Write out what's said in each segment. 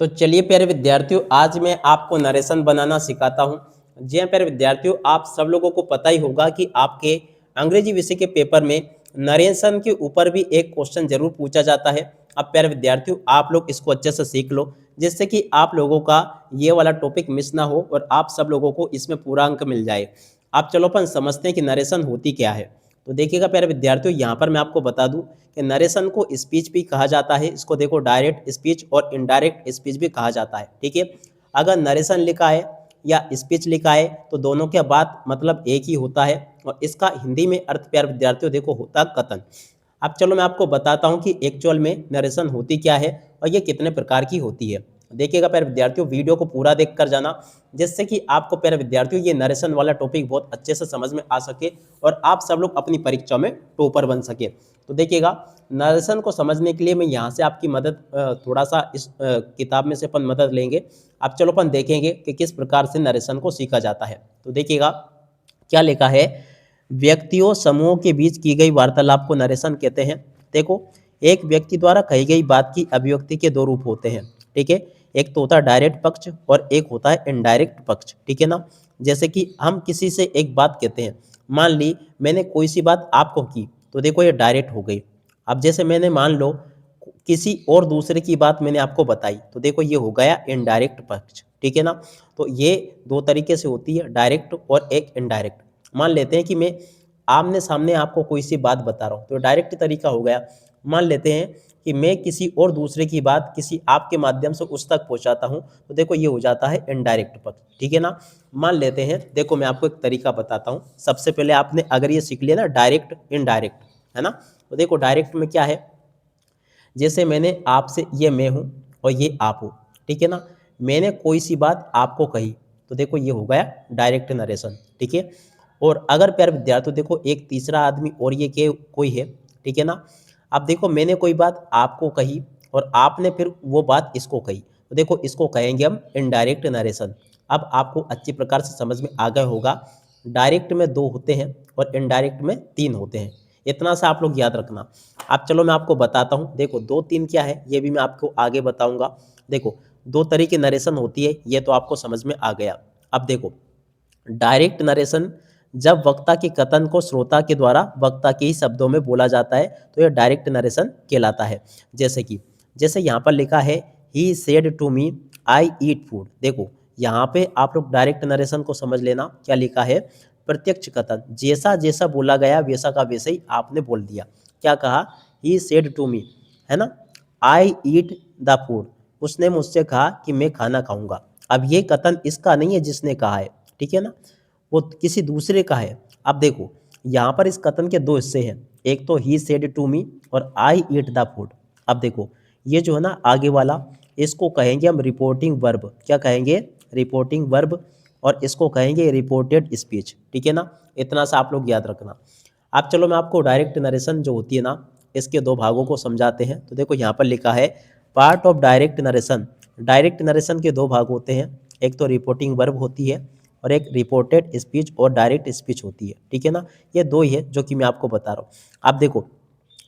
तो चलिए प्यारे विद्यार्थियों, आज मैं आपको नरेशन बनाना सिखाता हूँ। जी हाँ प्यारे विद्यार्थियों, आप सब लोगों को पता ही होगा कि आपके अंग्रेजी विषय के पेपर में नरेशन के ऊपर भी एक क्वेश्चन जरूर पूछा जाता है। अब प्यारे विद्यार्थियों, आप लोग इसको अच्छे से सीख लो, जिससे कि आप लोगों का ये वाला टॉपिक मिस ना हो और आप सब लोगों को इसमें पूरा अंक मिल जाए। आप चलो अपन समझते हैं कि नरेशन होती क्या है। तो देखिएगा प्यारे विद्यार्थियों, यहाँ पर मैं आपको बता दूं कि नरेशन को स्पीच भी कहा जाता है। इसको देखो डायरेक्ट स्पीच और इनडायरेक्ट स्पीच भी कहा जाता है। ठीक है, अगर नरेशन लिखा है या स्पीच लिखा है तो दोनों के बात मतलब एक ही होता है। और इसका हिंदी में अर्थ प्यारे विद्यार्थियों देखो होता कथन। अब चलो मैं आपको बताता हूँ कि एक्चुअल में नरेशन होती क्या है और ये कितने प्रकार की होती है। देखिएगा प्यारे विद्यार्थियों, वीडियो को पूरा देख कर जाना, जिससे कि आपको प्यारे विद्यार्थियों ये नरेशन वाला टॉपिक बहुत अच्छे से समझ में आ सके और आप सब लोग अपनी परीक्षा में टॉपर बन सके। तो देखिएगा, नरेशन को समझने के लिए मैं यहाँ से आपकी मदद थोड़ा सा इस किताब में से अपन मदद लेंगे। अब चलो अपन देखेंगे कि किस प्रकार से नरेशन को सीखा जाता है। तो देखिएगा क्या लिखा है, व्यक्तियों समूहों के बीच की गई वार्तालाप को नरेशन कहते हैं। देखो, एक व्यक्ति द्वारा कही गई बात की अभिव्यक्ति के दो रूप होते हैं। ठीक है, एक तो होता है डायरेक्ट पक्ष और एक होता है इनडायरेक्ट पक्ष। ठीक है ना, जैसे कि हम किसी से एक बात कहते हैं, मान ली मैंने कोई सी बात आपको की, तो देखो ये डायरेक्ट हो गई। अब जैसे मैंने मान लो किसी और दूसरे की बात मैंने आपको बताई, तो देखो ये हो गया इनडायरेक्ट पक्ष। ठीक है ना, तो ये दो तरीके से होती है, डायरेक्ट और एक इनडायरेक्ट। मान लेते हैं कि मैं आमने सामने आपको कोई सी बात बता रहा हूँ, तो डायरेक्ट तरीका हो गया। मान लेते हैं कि मैं किसी और दूसरे की बात किसी आपके माध्यम से उस तक पहुंचाता हूं, तो देखो ये हो जाता है इनडायरेक्ट पक्ष। ठीक है ना, मान लेते हैं, देखो मैं आपको एक तरीका बताता हूं। सबसे पहले आपने अगर ये सीख लिया ना डायरेक्ट इनडायरेक्ट, है ना, तो देखो डायरेक्ट में क्या है, जैसे मैंने आपसे, ये मैं हूं और ये आप हो। ठीक है ना, मैंने कोई सी बात आपको कही, तो देखो ये हो गया डायरेक्ट नरेशन। ठीक है, और अगर प्यारे विद्यार्थियों देखो एक तीसरा आदमी और ये के कोई है। ठीक है ना, अब देखो मैंने कोई बात आपको कही और आपने फिर वो बात इसको कही, तो देखो इसको कहेंगे हम इनडायरेक्ट नरेशन। अब आपको अच्छी प्रकार से समझ में आ गया होगा, डायरेक्ट में दो होते हैं और इनडायरेक्ट में तीन होते हैं। इतना सा आप लोग याद रखना। अब चलो मैं आपको बताता हूँ, देखो दो तीन क्या है ये भी मैं आपको आगे बताऊंगा। देखो दो तरह की नरेशन होती है, ये तो आपको समझ में आ गया। अब देखो, डायरेक्ट नरेशन जब वक्ता के कथन को श्रोता के द्वारा वक्ता के ही शब्दों में बोला जाता है, तो यह डायरेक्ट नरेशन कहलाता है। जैसे कि जैसे यहाँ पर लिखा है, he said to me I eat food. देखो यहाँ पे आप लोग डायरेक्ट नरेशन को समझ लेना, क्या लिखा है, प्रत्यक्ष कथन, जैसा जैसा बोला गया वैसा का वैसे ही आपने बोल दिया। क्या कहा, ही सेड टू मी, है ना, आई ईट द फूड, उसने मुझसे कहा कि मैं खाना खाऊंगा। अब ये कथन इसका नहीं है जिसने कहा है, ठीक है ना, वो किसी दूसरे का है। अब देखो यहाँ पर इस कथन के दो हिस्से हैं, एक तो ही सेड टू मी और आई ईट द फूड। अब देखो ये जो है ना आगे वाला, इसको कहेंगे हम रिपोर्टिंग वर्ब। क्या कहेंगे, रिपोर्टिंग वर्ब। और इसको कहेंगे रिपोर्टेड स्पीच। ठीक है ना, इतना सा आप लोग याद रखना। अब चलो मैं आपको डायरेक्ट नरेशन जो होती है ना, इसके दो भागों को समझाते हैं। तो देखो यहाँ पर लिखा है, part of direct narration. Direct narration के दो भाग होते हैं, एक तो रिपोर्टिंग वर्ब होती है और एक रिपोर्टेड स्पीच और डायरेक्ट स्पीच होती है। ठीक है ना, ये दो ही है जो कि मैं आपको बता रहा हूँ। अब देखो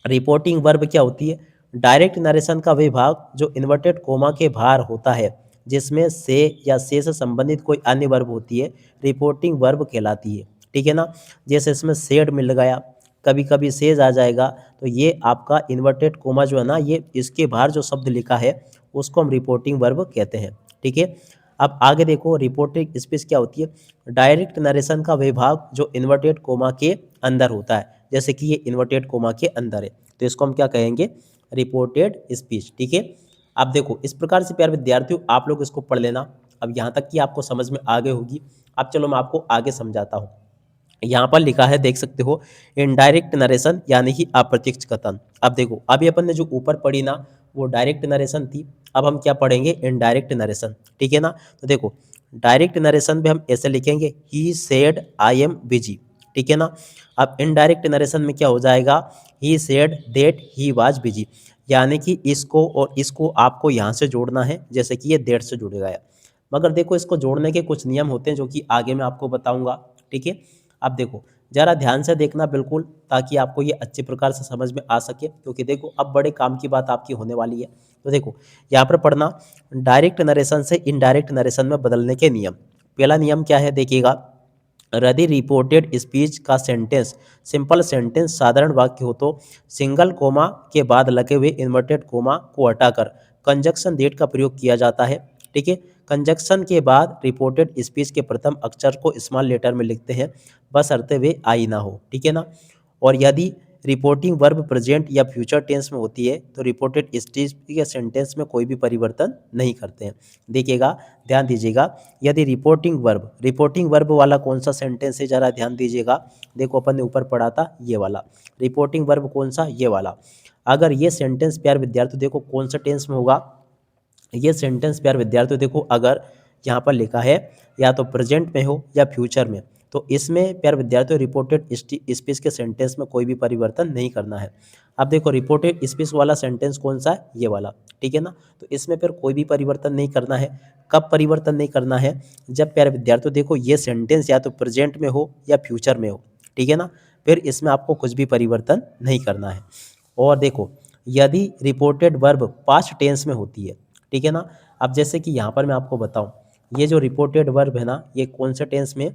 रिपोर्टिंग वर्ब क्या होती है, डायरेक्ट नरेशन का विभाग जो इन्वर्टेड कोमा के बाहर होता है, जिसमें से या से संबंधित कोई अन्य वर्ब होती है, रिपोर्टिंग वर्ब कहलाती है। ठीक है ना, जैसे इसमें सेड मिल गया, कभी कभी सेज आ जाएगा, तो ये आपका इन्वर्टेड कोमा जो है ना, ये इसके बाहर जो शब्द लिखा है उसको हम रिपोर्टिंग वर्ब कहते हैं। ठीक है, अब आगे देखो रिपोर्टिंग स्पीच क्या होती है, डायरेक्ट नरेशन का विभाग जो इन्वर्टेड कोमा के अंदर होता है, जैसे कि ये इन्वर्टेड कोमा के अंदर है, तो इसको हम क्या कहेंगे, रिपोर्टेड स्पीच। ठीक है, अब देखो इस प्रकार से प्यारे विद्यार्थियों आप लोग इसको पढ़ लेना। अब यहाँ तक कि आपको समझ में आ गई होगी। अब चलो मैं आपको आगे समझाता हूँ। यहाँ पर लिखा है देख सकते हो, इनडायरेक्ट नरेशन यानी कि अप्रत्यक्ष कथन। अब देखो अभी अपन ने जो ऊपर पढ़ी ना वो डायरेक्ट नरेशन थी, अब हम क्या पढ़ेंगे, इनडायरेक्ट नरेशन। ठीक है ना, तो देखो डायरेक्ट नरेशन में हम ऐसे लिखेंगे, he said I am busy. ठीक है ना, अब इनडायरेक्ट नरेशन में क्या हो जाएगा, he said that he was busy, यानी कि इसको और इसको आपको यहाँ से जोड़ना है, जैसे कि ये दैट से जुड़ गया। मगर देखो इसको जोड़ने के कुछ नियम होते हैं जो कि आगे मैं आपको बताऊंगा। ठीक है, अब देखो ज़रा ध्यान से देखना बिल्कुल, ताकि आपको ये अच्छी प्रकार से समझ में आ सके, क्योंकि देखो अब बड़े काम की बात आपकी होने वाली है। तो देखो यहाँ पर पढ़ना, डायरेक्ट नरेशन से इनडायरेक्ट नरेशन में बदलने के नियम। पहला नियम क्या है देखिएगा, यदि रिपोर्टेड स्पीच का सेंटेंस सिंपल सेंटेंस साधारण वाक्य हो तो सिंगल कोमा के बाद लगे हुए इन्वर्टेड कोमा को हटाकर कंजक्शन डेट का प्रयोग किया जाता है। ठीक है, कंजक्शन के बाद रिपोर्टेड स्पीच के प्रथम अक्षर को स्मॉल लेटर में लिखते हैं, बशर्ते वे आई ना हो। ठीक है ना। और यदि रिपोर्टिंग वर्ब प्रेजेंट या फ्यूचर टेंस में होती है तो रिपोर्टेड स्पीच के सेंटेंस में कोई भी परिवर्तन नहीं करते हैं। देखिएगा, ध्यान दीजिएगा, यदि रिपोर्टिंग वर्ब वाला कौन सा सेंटेंस है, जरा ध्यान दीजिएगा। देखो अपन ने ऊपर पढ़ा था ये वाला रिपोर्टिंग वर्ब, कौन सा, ये वाला। अगर ये सेंटेंस प्यार विद्यार्थी देखो कौन सा टेंस में होगा, ये सेंटेंस प्यार विद्यार्थियों देखो अगर यहाँ पर लिखा है या तो प्रेजेंट में हो या फ्यूचर में, तो इसमें प्यार विद्यार्थियों रिपोर्टेड स्पीच के सेंटेंस में कोई भी परिवर्तन नहीं करना है। अब देखो रिपोर्टेड स्पीच वाला सेंटेंस कौन सा है, ये वाला। ठीक है ना, तो इसमें फिर कोई भी परिवर्तन नहीं करना है। कब परिवर्तन नहीं करना है, जब प्यारे विद्यार्थियों देखो ये सेंटेंस या तो प्रेजेंट में हो या फ्यूचर में हो। ठीक है ना, फिर इसमें आपको कुछ भी परिवर्तन नहीं करना है। और देखो यदि रिपोर्टेड वर्ब पास्ट टेंस में होती है, ठीक है ना। अब जैसे कि यहाँ पर मैं आपको बताऊँ, ये जो रिपोर्टेड वर्ब है ना, ये कौन से टेंस में,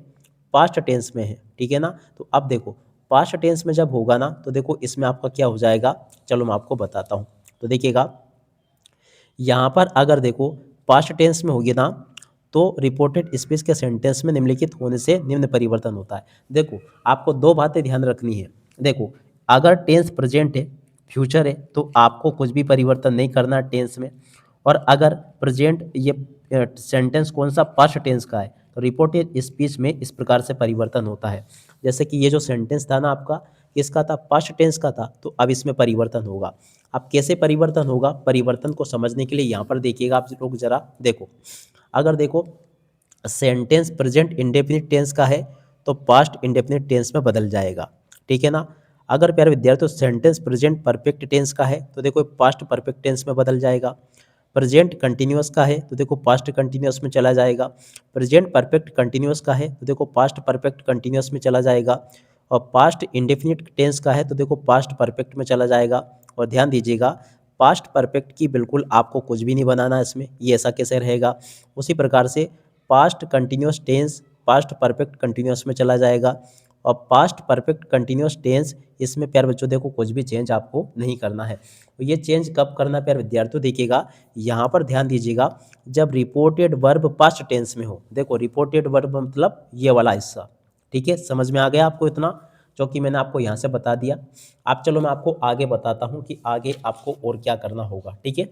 पास्ट टेंस में है। ठीक है ना, तो अब देखो पास्ट टेंस में जब होगा ना, तो देखो इसमें आपका क्या हो जाएगा, चलो मैं आपको बताता हूँ। तो देखिएगा यहाँ पर अगर देखो पास्ट टेंस में होगी ना, तो रिपोर्टेड स्पीच के सेंटेंस में निम्नलिखित होने से निम्न परिवर्तन होता है। देखो आपको दो बातें ध्यान रखनी है। देखो अगर टेंस प्रेजेंट है, फ्यूचर है, तो आपको कुछ भी परिवर्तन नहीं करना है टेंस में। और अगर प्रेजेंट ये सेंटेंस कौन सा, पास्ट टेंस का है, तो रिपोर्टेड स्पीच में इस प्रकार से परिवर्तन होता है। जैसे कि ये जो सेंटेंस था ना आपका, किसका था, पास्ट टेंस का था, तो अब इसमें परिवर्तन होगा। अब कैसे परिवर्तन होगा, परिवर्तन को समझने के लिए यहाँ पर देखिएगा आप लोग, जरा देखो। अगर देखो सेंटेंस प्रेजेंट इंडेफिनिट टेंस का है तो पास्ट इंडेफिनिट टेंस में बदल जाएगा। ठीक है ना। अगर प्यारे विद्यार्थियों सेंटेंस प्रेजेंट परफेक्ट टेंस का है तो देखो पास्ट परफेक्ट टेंस में बदल जाएगा। प्रेजेंट कंटिन्यूअस का है तो देखो पास्ट कंटिन्यूअस में चला जाएगा। प्रेजेंट परफेक्ट कंटिन्यूअस का है तो देखो पास्ट परफेक्ट कंटिन्यूअस में चला जाएगा। और पास्ट इंडेफिनिट टेंस का है तो देखो पास्ट परफेक्ट में चला जाएगा। और ध्यान दीजिएगा, पास्ट परफेक्ट की बिल्कुल आपको कुछ भी नहीं बनाना है इसमें, ये ऐसा कैसे रहेगा। उसी प्रकार से past continuous tense past perfect continuous में चला जाएगा। और पास्ट परफेक्ट कंटिन्यूअस टेंस, इसमें प्यार बच्चों देखो कुछ भी चेंज आपको नहीं करना है। तो ये चेंज कब करना है प्यार विद्यार्थियों, देखिएगा यहाँ पर ध्यान दीजिएगा, जब रिपोर्टेड वर्ब पास्ट टेंस में हो। देखो रिपोर्टेड वर्ब मतलब ये वाला हिस्सा। ठीक है, समझ में आ गया आपको इतना, जो कि मैंने आपको यहाँ से बता दिया। अब चलो मैं आपको आगे बताता हूँ कि आगे आपको और क्या करना होगा। ठीक है,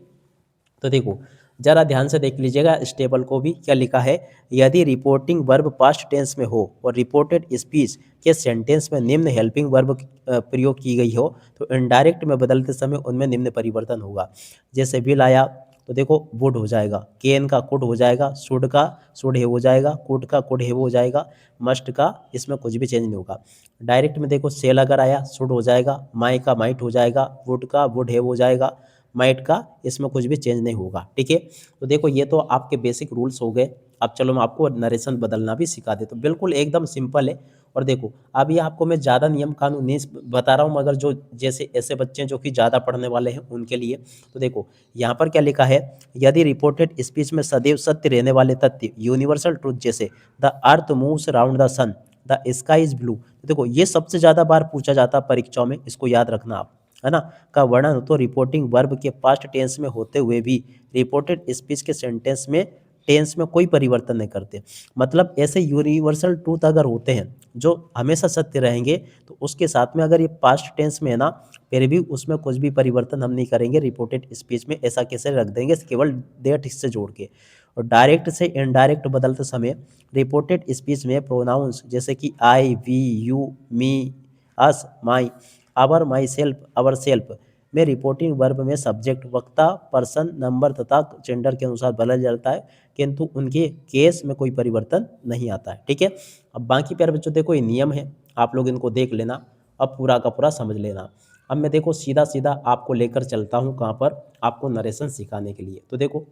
तो देखो जरा ध्यान से देख लीजिएगा इस टेबल को भी, क्या लिखा है, यदि रिपोर्टिंग वर्ब पास्ट टेंस में हो और रिपोर्टेड स्पीच के सेंटेंस में निम्न हेल्पिंग वर्ब प्रयोग की गई हो तो इनडायरेक्ट में बदलते समय उनमें निम्न परिवर्तन होगा। जैसे विल आया तो देखो वुड हो जाएगा, केन का कुड हो जाएगा, शुड का शुड हैव हो जाएगा, कुड का कुड हैव हो जाएगा, मस्ट का इसमें कुछ भी चेंज नहीं होगा। डायरेक्ट में देखो सेल अगर आया शुड हो जाएगा, माई का माइट हो जाएगा, वुड का वुड हैव हो जाएगा, माइट का इसमें कुछ भी चेंज नहीं होगा। ठीक है, तो देखो ये तो आपके बेसिक रूल्स हो गए। अब चलो मैं आपको नरेशन बदलना भी सिखा देता हूँ, बिल्कुल एकदम सिंपल है। और देखो अब ये आपको मैं ज़्यादा नियम कानून नहीं बता रहा हूँ, मगर जो जैसे ऐसे बच्चे जो कि ज़्यादा पढ़ने वाले हैं उनके लिए। तो देखो यहाँ पर क्या लिखा है, यदि रिपोर्टेड स्पीच में सदैव सत्य रहने वाले तथ्य यूनिवर्सल ट्रूथ जैसे the earth moves around the sun, the sky is blue, तो देखो ये सबसे ज़्यादा बार पूछा जाता है परीक्षाओं में, इसको याद रखना आप, है ना, का वर्णन हो तो रिपोर्टिंग वर्ब के पास्ट टेंस में होते हुए भी रिपोर्टेड स्पीच के सेंटेंस में टेंस में कोई परिवर्तन नहीं करते। मतलब ऐसे यूनिवर्सल ट्रूथ अगर होते हैं जो हमेशा सत्य रहेंगे, तो उसके साथ में अगर ये पास्ट टेंस में है ना, फिर भी उसमें कुछ भी परिवर्तन हम नहीं करेंगे रिपोर्टेड स्पीच में, ऐसा कैसे रख देंगे, केवल डेट इससे जोड़ के। और डायरेक्ट से इनडायरेक्ट बदलते समय रिपोर्टेड स्पीच में प्रोनाउंस जैसे कि I, we, you, me, us, my, our, myself, ourselves में रिपोर्टिंग वर्ब में सब्जेक्ट वक्ता पर्सन नंबर तथा जेंडर के अनुसार बदल जाता है, किंतु उनके केस में कोई परिवर्तन नहीं आता है। ठीक है, अब बाकी प्यारे बच्चों देखो ये नियम है, आप लोग इनको देख लेना, अब पूरा का पूरा समझ लेना। अब मैं देखो सीधा सीधा आपको लेकर चलता हूँ कहाँ पर, आपको नरेशन सिखाने के लिए। तो देखो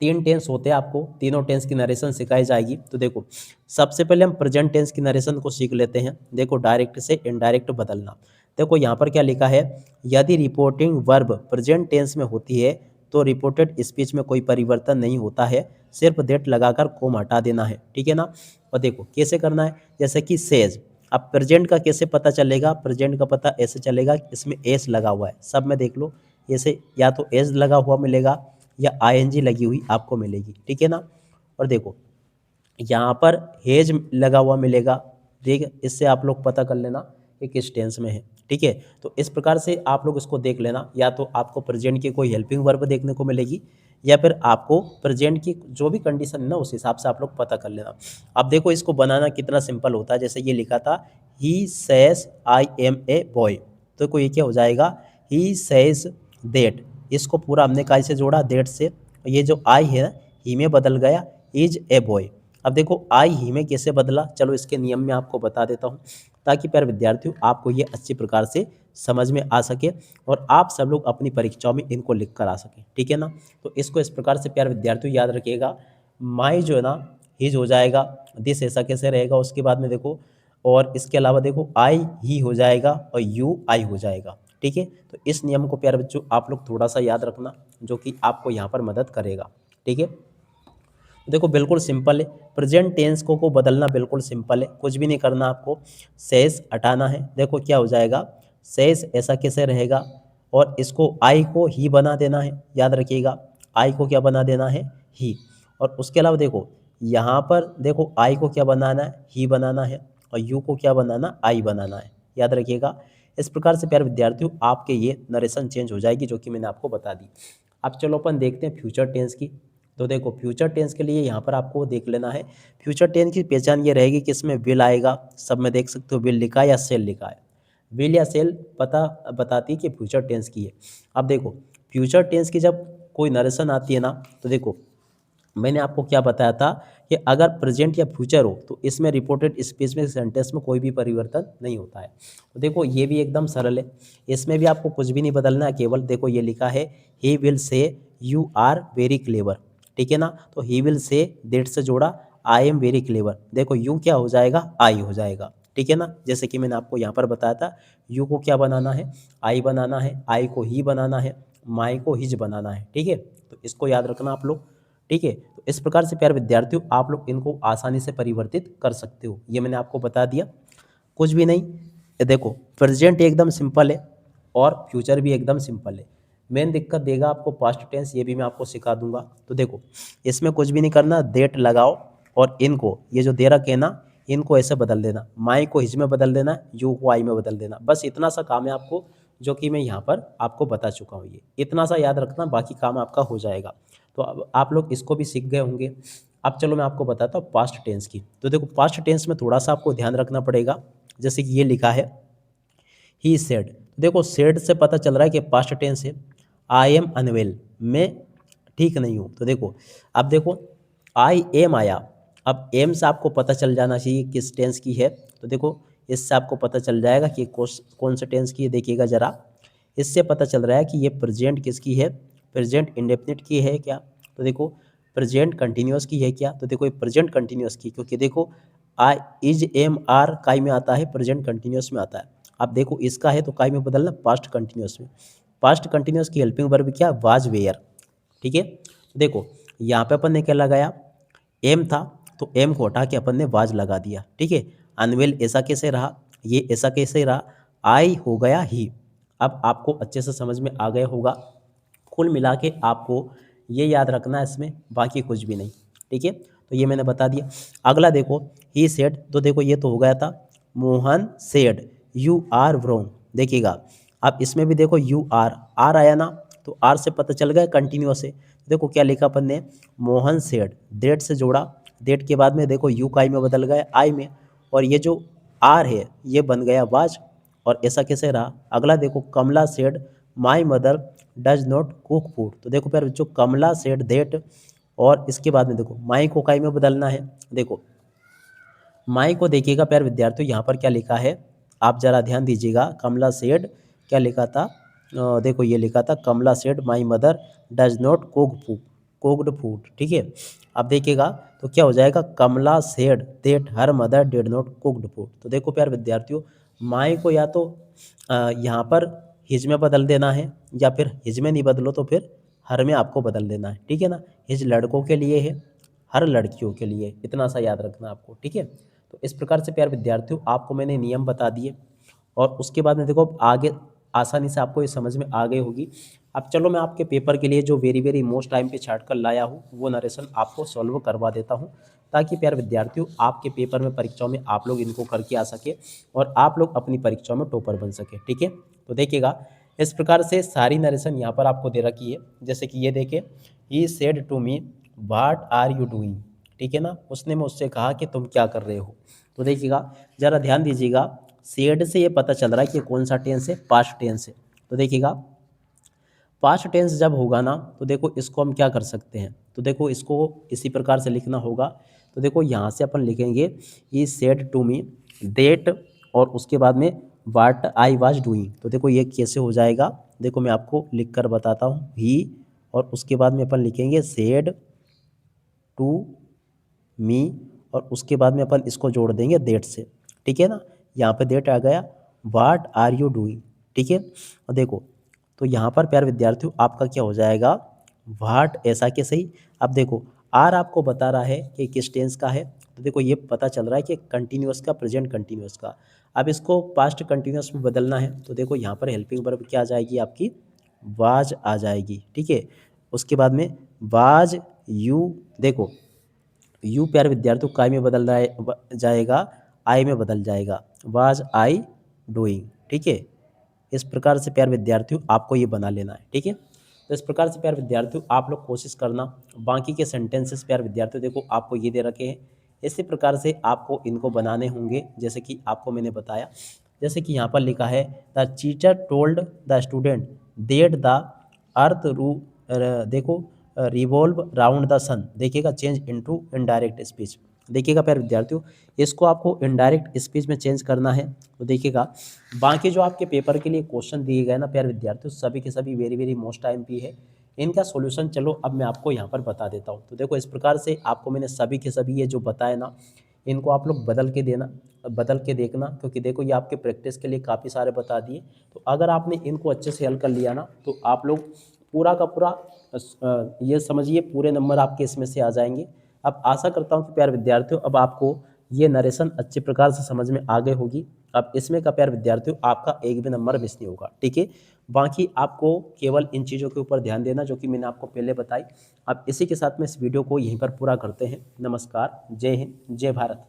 तीन टेंस होते हैं, आपको तीनों टेंस की नरेशन सिखाई जाएगी। तो देखो सबसे पहले हम प्रेजेंट टेंस की नरेशन को सीख लेते हैं। देखो डायरेक्ट से इनडायरेक्ट बदलना। देखो यहाँ पर क्या लिखा है, यदि रिपोर्टिंग वर्ब प्रेजेंट टेंस में होती है तो रिपोर्टेड स्पीच में कोई परिवर्तन नहीं होता है, सिर्फ दैट लगाकर कोम हटा देना है, ठीक है ना। और देखो कैसे करना है, जैसे कि सेज। अब प्रेजेंट का कैसे पता चलेगा, प्रेजेंट का पता ऐसे चलेगा कि इसमें एस लगा हुआ है, सब में देख लो ऐसे, या तो एस लगा हुआ मिलेगा या आईएनजी लगी हुई आपको मिलेगी, ठीक है ना। और देखो यहाँ पर हेज लगा हुआ मिलेगा, ठीक, इससे आप लोग पता कर लेना कि किस टेंस में है, ठीक है। तो इस प्रकार से आप लोग इसको देख लेना, या तो आपको प्रेजेंट की कोई हेल्पिंग वर्ब देखने को मिलेगी या फिर आपको प्रेजेंट की जो भी कंडीशन है ना उस हिसाब से आप लोग पता कर लेना। अब देखो इसको बनाना कितना सिंपल होता है, जैसे ये लिखा था he says I am a boy, तो कोई ये क्या हो जाएगा, ही सेज देट, इसको पूरा हमने काय से जोड़ा, देट से, ये जो आई है ही में बदल गया इज ए बॉय। अब देखो आई ही में कैसे बदला, चलो इसके नियम में आपको बता देता हूँ, ताकि प्यारे विद्यार्थियों आपको ये अच्छी प्रकार से समझ में आ सके और आप सब लोग अपनी परीक्षाओं में इनको लिख कर आ सकें, ठीक है ना। तो इसको इस प्रकार से प्यारे विद्यार्थियों याद रखिएगा, माई जो है ना हिज हो जाएगा, दिस ऐसा कैसे रहेगा, उसके बाद में देखो और इसके अलावा देखो आई ही हो जाएगा और यू आई हो जाएगा, ठीक है। तो इस नियम को प्यारे बच्चों आप लोग थोड़ा सा याद रखना, जो कि आपको यहाँ पर मदद करेगा, ठीक है। देखो बिल्कुल सिंपल है, प्रेजेंट टेंस को बदलना बिल्कुल सिंपल है, कुछ भी नहीं करना आपको, सेज हटाना है। देखो क्या हो जाएगा, सेज ऐसा कैसे रहेगा और इसको आई को ही बना देना है, याद रखिएगा आई को क्या बना देना है, ही। और उसके अलावा देखो यहाँ पर देखो आई को क्या बनाना है, ही बनाना है, और यू को क्या बनाना, आई बनाना है, याद रखिएगा। इस प्रकार से प्यारे विद्यार्थियों आपके ये नरेशन चेंज हो जाएगी, जो कि मैंने आपको बता दी। अब चलो अपन देखते हैं फ्यूचर टेंस की। तो देखो फ्यूचर टेंस के लिए यहाँ पर आपको देख लेना है, फ्यूचर टेंस की पहचान ये रहेगी कि इसमें विल आएगा, सब में देख सकते हो विल लिखा है या सेल लिखा है, विल या सेल पता बताती है कि फ्यूचर टेंस की है। अब देखो फ्यूचर टेंस की जब कोई नरेशन आती है ना, तो देखो मैंने आपको क्या बताया था कि अगर प्रेजेंट या फ्यूचर हो तो इसमें रिपोर्टेड स्पीच में सेंटेंस में कोई भी परिवर्तन नहीं होता है। तो देखो ये भी एकदम सरल है, इसमें भी आपको कुछ भी नहीं बदलना है, केवल देखो ये लिखा है he will say you are very clever, ठीक है ना। तो ही विल से दैट से जोड़ा आई एम वेरी क्लेवर, देखो यू क्या हो जाएगा, आई हो जाएगा, ठीक है ना। जैसे कि मैंने आपको यहाँ पर बताया था यू को क्या बनाना है, आई बनाना है, आई को ही बनाना है, माई को हिज बनाना है, ठीक है। तो इसको याद रखना आप लोग, ठीक है। तो इस प्रकार से प्यारे विद्यार्थियों आप लोग इनको आसानी से परिवर्तित कर सकते हो, ये मैंने आपको बता दिया, कुछ भी नहीं। ये देखो प्रेजेंट एकदम सिंपल है और फ्यूचर भी एकदम सिंपल है, मेन दिक्कत देगा आपको पास्ट टेंस, ये भी मैं आपको सिखा दूंगा। तो देखो इसमें कुछ भी नहीं करना, डेट लगाओ और इनको ये जो दे रखे हैं ना इनको ऐसे बदल देना, माई को हिज में बदल देना, यू को आई में बदल देना, बस इतना सा काम है आपको, जो कि मैं यहाँ पर आपको बता चुका हूँ। ये इतना सा याद रखना, बाकी काम आपका हो जाएगा। तो अब आप लोग इसको भी सीख गए होंगे। अब चलो मैं आपको बताता हूँ पास्ट टेंस की। तो देखो पास्ट टेंस में थोड़ा सा आपको ध्यान रखना पड़ेगा, जैसे कि ये लिखा है ही सेड, देखो सेड से पता चल रहा है कि पास्ट टेंस है। आई एम अनवेल, मैं ठीक नहीं हूँ, तो देखो अब देखो आई एम आया, अब एम से आपको पता चल जाना चाहिए किस टेंस की है। तो देखो इससे आपको पता चल जाएगा कि कौन से टेंस की है, देखिएगा ज़रा, इससे पता चल रहा है कि ये प्रेजेंट किसकी है, प्रेजेंट इंडेफिनिट की है क्या, तो देखो प्रेजेंट कंटिन्यूअस की है क्या, तो देखो ये प्रेजेंट कंटिन्यूअस की, क्योंकि देखो आई इज एम आर काई में आता है, प्रेजेंट कंटिन्यूअस में आता है। अब देखो इसका है तो काई में बदलना, पास्ट कंटिन्यूअस में, पास्ट कंटिन्यूअस की हेल्पिंग वर्ब क्या, वाज वेयर, ठीक है। तो देखो यहाँ पे अपन ने क्या लगाया, एम था तो एम को हटा के अपन ने वाज लगा दिया, ठीक है। अनवेल ऐसा कैसे रहा, ये ऐसा कैसे रहा, आई हो गया ही। अब आपको अच्छे से समझ में आ गया होगा, कुल मिला के आपको ये याद रखना है इसमें, बाकी कुछ भी नहीं, ठीक है। तो ये मैंने बता दिया। अगला देखो ही सेड, तो देखो ये तो हो गया था Mohan said you are wrong, देखिएगा अब इसमें भी देखो यू आर, आर आया ना, तो आर से पता चल गया कंटिन्यूअस है। देखो क्या लिखा अपन ने, मोहन सेड, डेट से जोड़ा, डेट के बाद में देखो यू का आई में बदल गया आई में, और ये जो आर है ये बन गया वाज, और ऐसा कैसे रहा। अगला देखो Kamla said my mother does not cook food, तो देखो फिर जो कमला सेड देट, और इसके बाद में देखो माई को काई में बदलना है, देखो माई को देखिएगा प्यारे विद्यार्थियों यहाँ पर क्या लिखा है, आप जरा ध्यान दीजिएगा, कमला सेड क्या लिखा था, देखो ये लिखा था Kamla said my mother does not cook food, cooked food, ठीक है। अब देखिएगा तो क्या हो जाएगा, Kamla said that her mother did not cooked food. तो देखो प्यारे विद्यार्थियों, माई को या तो यहाँ पर हिज में बदल देना है, या फिर हिज में नहीं बदलो तो फिर हर में आपको बदल देना है, ठीक है ना। हिज लड़कों के लिए है, हर लड़कियों के लिए, इतना सा याद रखना आपको, ठीक है। तो इस प्रकार से प्यारे विद्यार्थियों आपको मैंने नियम बता दिए, और उसके बाद में देखो आगे आसानी से आपको ये समझ में आ गई होगी। अब चलो मैं आपके पेपर के लिए जो वेरी वेरी मोस्ट टाइम पे छाट कर लाया हूँ वो नरेशन आपको सॉल्व करवा देता हूँ, ताकि प्यारे विद्यार्थियों आपके पेपर में परीक्षाओं में आप लोग इनको करके आ सके और आप लोग अपनी परीक्षाओं में टॉपर बन सके, ठीक है। तो देखिएगा इस प्रकार से सारी नरेशन यहाँ पर आपको दे रखी है। जैसे कि ये देखे, he said to me what are you doing, ठीक है ना, उसने मुझसे कहा कि तुम क्या कर रहे हो। तो देखिएगा जरा ध्यान दीजिएगा, सेड से ये पता चल रहा है कि कौन सा टेंस है, पास्ट टेंस है। तो देखिएगा पास्ट टेंस जब होगा ना तो देखो इसको हम क्या कर सकते हैं, तो देखो इसको इसी प्रकार से लिखना होगा। तो देखो यहाँ से अपन लिखेंगे he said to me that, और उसके बाद में वाट आई वाज डूइंग। तो देखो ये कैसे हो जाएगा, देखो मैं आपको लिख कर बताता हूँ, ही और उसके बाद में अपन लिखेंगे सेड टू मी, और उसके बाद में अपन इसको जोड़ देंगे देट से, ठीक है ना। यहाँ पे देट आ गया, वाट आर यू डूइंग, ठीक है। और देखो तो यहाँ पर प्यारे विद्यार्थियों आपका क्या हो जाएगा, वाट ऐसा के सही। अब देखो आर आपको बता रहा है कि किस टेंस का है, तो देखो ये पता चल रहा है कि कंटिन्यूअस का, प्रेजेंट कंटिन्यूअस का। अब इसको पास्ट कंटिन्यूअस में बदलना है, तो देखो यहाँ पर हेल्पिंग वर्ब क्या आ जाएगी आपकी, वाज आ जाएगी, ठीक है। उसके बाद में वाज यू, देखो यू प्यारे विद्यार्थियों काय में बदल रहा है, जाएगा आई में बदल जाएगा, वाज आई डूइंग, ठीक है। इस प्रकार से प्यारे विद्यार्थियों आपको ये बना लेना है, ठीक है। तो इस प्रकार से प्यारे विद्यार्थियों आप लोग कोशिश करना, बाकी के सेंटेंसेस प्यारे विद्यार्थियों देखो आपको ये दे रखे हैं, इसी प्रकार से आपको इनको बनाने होंगे जैसे कि आपको मैंने बताया। जैसे कि यहाँ पर लिखा है, the teacher told the student that the earth रू, देखो रिवॉल्व राउंड द सन, देखिएगा चेंज इनटू इनडायरेक्ट स्पीच। देखिएगा प्यारे विद्यार्थियों इसको आपको इनडायरेक्ट स्पीच में चेंज करना है। तो देखिएगा बाकी जो आपके पेपर के लिए क्वेश्चन दिए गए ना प्यारे विद्यार्थियों, सभी के सभी वेरी वेरी मोस्ट टाइम भी है, इनका सॉल्यूशन चलो अब मैं आपको यहाँ पर बता देता हूँ। तो देखो इस प्रकार से आपको मैंने सभी के सभी ये जो बताए ना, इनको आप लोग बदल के देना, बदल के देखना, क्योंकि देखो ये आपके प्रैक्टिस के लिए काफ़ी सारे बता दिए। तो अगर आपने इनको अच्छे से हल कर लिया ना तो आप लोग पूरा का पूरा ये समझिए पूरे नंबर आपके इसमें से आ जाएंगे। अब आशा करता हूँ कि प्यारे विद्यार्थियों अब आपको ये नरेशन अच्छे प्रकार से समझ में आ गई होगी। अब इसमें का प्यारे विद्यार्थियों आपका एक भी नंबर मिस नहीं होगा, ठीक है। बाकी आपको केवल इन चीज़ों के ऊपर ध्यान देना जो कि मैंने आपको पहले बताई। अब इसी के साथ में इस वीडियो को यहीं पर पूरा करते हैं। नमस्कार, जय हिंद, जय भारत।